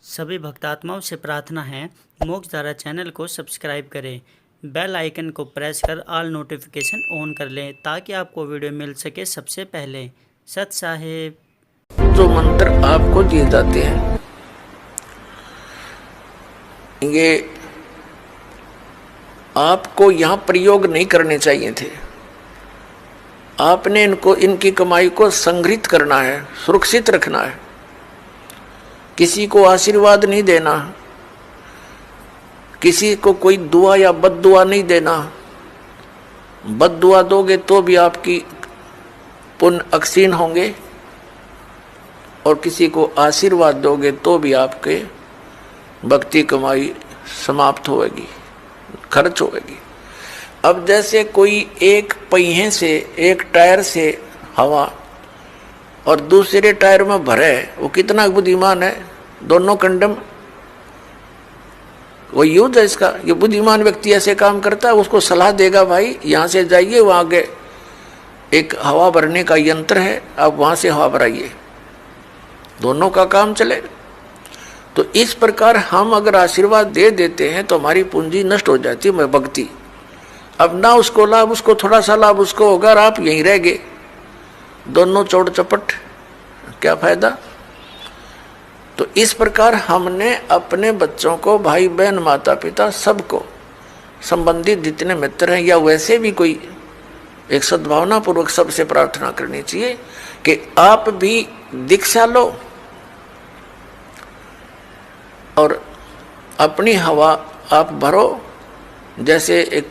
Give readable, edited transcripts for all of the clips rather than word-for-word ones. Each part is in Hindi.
सभी भक्तात्माओं से प्रार्थना है, मोक्षधारा चैनल को सब्सक्राइब करें, बेल आइकन को प्रेस कर ऑल नोटिफिकेशन ऑन कर लें ताकि आपको वीडियो मिल सके सबसे पहले। सत साहेब। जो मंत्र आपको दिए जाते हैं ये आपको यहाँ प्रयोग नहीं करने चाहिए थे। आपने इनकी कमाई को संग्रहित करना है, सुरक्षित रखना है। किसी को आशीर्वाद नहीं देना, किसी को कोई दुआ या बद्दुआ नहीं देना। बद्दुआ दोगे तो भी आपकी पुण्य अक्षीण होंगे और किसी को आशीर्वाद दोगे तो भी आपके भक्ति कमाई समाप्त होगी, खर्च होगी। अब जैसे कोई एक पहिए से, एक टायर से हवा और दूसरे टायर में भरे, वो कितना बुद्धिमान है। दोनों कंडम वो यूज है इसका। ये बुद्धिमान व्यक्ति ऐसे काम करता है, उसको सलाह देगा भाई यहाँ से जाइए, वहाँ आगे एक हवा भरने का यंत्र है, आप वहाँ से हवा भराइए, दोनों का काम चले। तो इस प्रकार हम अगर आशीर्वाद दे देते हैं तो हमारी पूंजी नष्ट हो जाती है, भक्ति। अब ना उसको लाभ, उसको थोड़ा सा लाभ उसको होगा और आप यहीं रह गए, दोनों चौड़ चपट, क्या फायदा। तो इस प्रकार हमने अपने बच्चों को, भाई बहन, माता पिता, सबको, संबंधित जितने मित्र हैं या वैसे भी कोई, एक सद्भावना पूर्वक सबसे प्रार्थना करनी चाहिए कि आप भी दीक्षा लो और अपनी हवा आप भरो। जैसे एक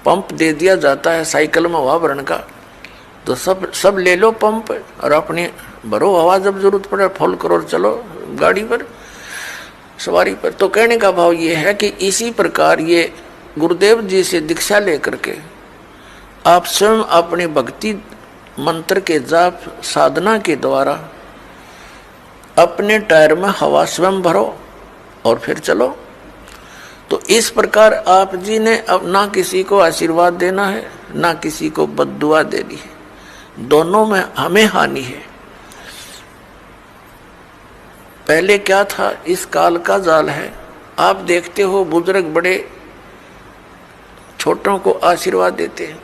पंप दे दिया जाता है साइकिल में हवा भरने का, तो सब ले लो पंप और अपनी भरो हवा, जब जरूरत पड़े फुल करो और चलो गाड़ी पर, सवारी पर। तो कहने का भाव ये है कि इसी प्रकार ये गुरुदेव जी से दीक्षा लेकर के आप स्वयं अपनी भक्ति मंत्र के जाप साधना के द्वारा अपने टायर में हवा स्वयं भरो और फिर चलो। तो इस प्रकार आप जी ने अब ना किसी को आशीर्वाद देना है, ना किसी को बद्दुआ देनी है, दोनों में हमें हानि है। पहले क्या था, इस काल का जाल है। आप देखते हो बुजुर्ग बड़े छोटों को आशीर्वाद देते हैं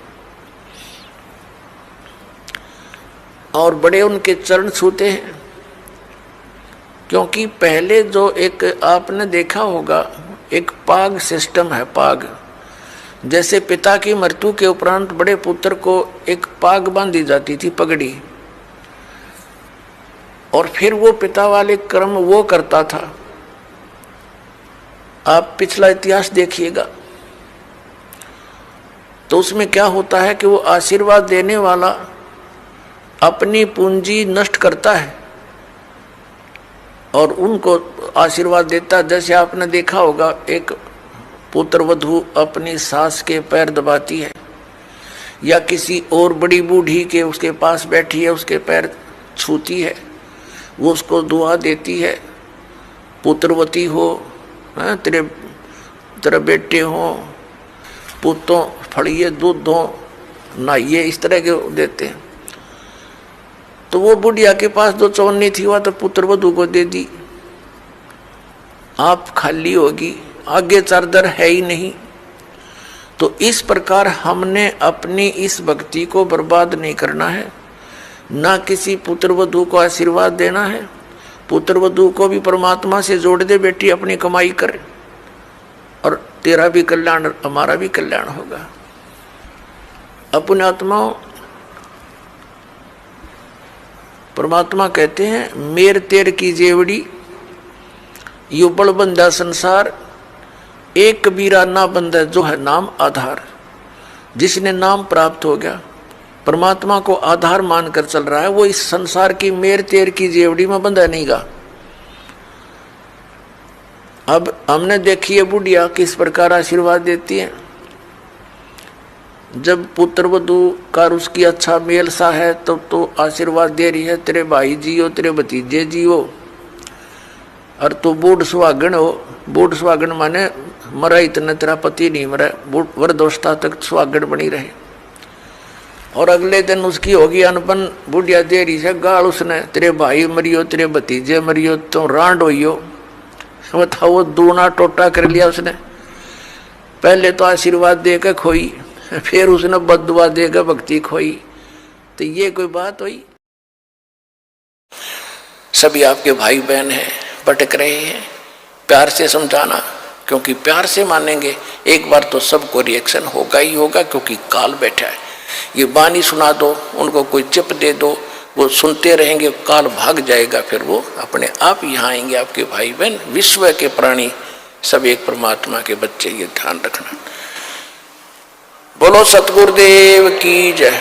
और बड़े उनके चरण छूते हैं, क्योंकि पहले जो एक आपने देखा होगा एक पाग सिस्टम है। पाग जैसे पिता की मृत्यु के उपरांत बड़े पुत्र को एक पाग बांधी जाती थी, पगड़ी, और फिर वो पिता वाले कर्म वो करता था। आप पिछला इतिहास देखिएगा तो उसमें क्या होता है कि वो आशीर्वाद देने वाला अपनी पूंजी नष्ट करता है और उनको आशीर्वाद देता। जैसे आपने देखा होगा एक पुत्र वधू अपनी सास के पैर दबाती है या किसी और बड़ी बूढ़ी के उसके पास बैठी है उसके पैर छूती है, वो उसको दुआ देती है, पुत्रवती हो, तेरे बेटे हो, पुतों फड़िए दूध दो, नहाइए, इस तरह के देते हैं। तो वो बुढ़िया के पास जो चौनी थी वह तो पुत्र वधू को दे दी, आप खाली होगी, आगे चारदर है ही नहीं। तो इस प्रकार हमने अपनी इस भक्ति को बर्बाद नहीं करना है, ना किसी पुत्र वधू को आशीर्वाद देना है। पुत्र वधू को भी परमात्मा से जोड़ दे, बेटी अपनी कमाई कर और तेरा भी कल्याण हमारा भी कल्याण होगा। अपने आत्माओं, परमात्मा कहते हैं मेर तेर की जेवड़ी यू बड़ बंदा संसार, एक कबीरा ना बंदा जो है नाम आधार। जिसने नाम प्राप्त हो गया, परमात्मा को आधार मानकर चल रहा है, वो इस संसार की मेर तेर की जेवड़ी में बंधा नहीं गा। अब हमने देखी है बुढ़िया किस प्रकार आशीर्वाद देती है। जब पुत्र वधू का उसकी अच्छा मेल सा है तब तो आशीर्वाद दे रही है, तेरे भाई जियो, तेरे भतीजे जियो, और तू बूढ़ सुहागन हो। बूढ़ सुहागन माने मरा इतना तेरा पति नहीं मरा, वृद्धावस्था तक सुहागन बनी रहे। और अगले दिन उसकी होगी अनपन, बुढ़िया दे रही है गाल उसने, तेरे भाई मरियो, तेरे भतीजे मरियो, तो रांड होइयो। बताओ, वो दूना टोटा कर लिया उसने। पहले तो आशीर्वाद देकर खोई, फिर उसने बद्दुआ देकर भक्ति खोई। तो ये कोई बात हुई? सभी आपके भाई बहन हैं, भटक रहे हैं, प्यार से समझाना, क्योंकि प्यार से मानेंगे एक बार तो सबको रिएक्शन होगा ही होगा, क्योंकि काल बैठा है। ये बानी सुना दो, उनको कोई चिप दे दो, वो सुनते रहेंगे, काल भाग जाएगा, फिर वो अपने आप यहाँ आएंगे। आपके भाई बहन, विश्व के प्राणी सब एक परमात्मा के बच्चे, ये ध्यान रखना। बोलो सतगुरुदेव की जय।